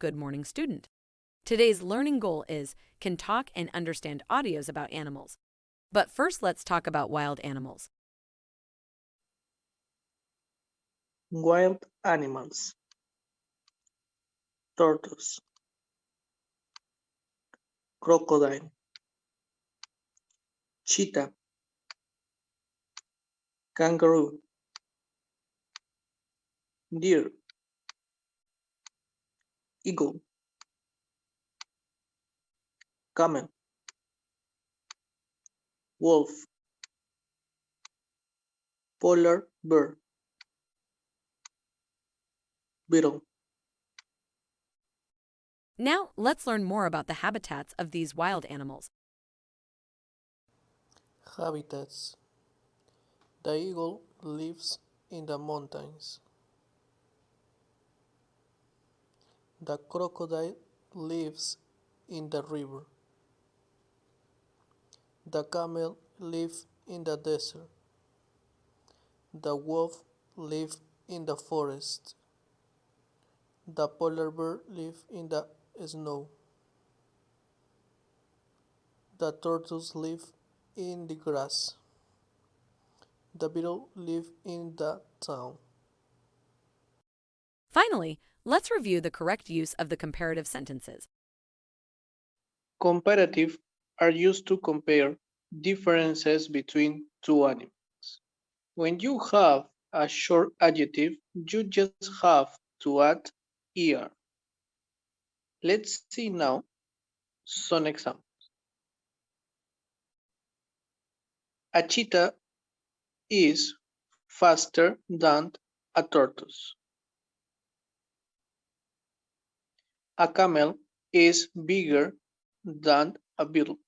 Good Morning Student. Today's learning goal is can talk and understand audios about animals. But first, let's talk about wild animals. Wild animals. Tortoise. Crocodile. Cheetah. Kangaroo. Deer. Eagle. Camel. Wolf. Polar bear. Beetle. Now, let's learn more about the habitats of these wild animals. Habitats. The eagle lives in the mountains. The crocodile lives in the river. The camel lives in the desert. The wolf lives in the forest. The polar bear lives in the snow. The tortoise lives in the grass. The beetle lives in the town. Finally, let's review the correct use of the comparative sentences. Comparative are used to compare differences between two animals. When you have a short adjective, you just have to add er. Let's see now some examples. A cheetah is faster than a tortoise. A camel is bigger than a beetle.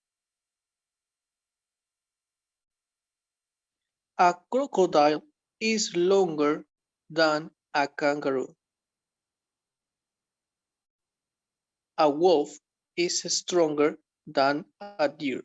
A crocodile is longer than a kangaroo. A wolf is stronger than a deer.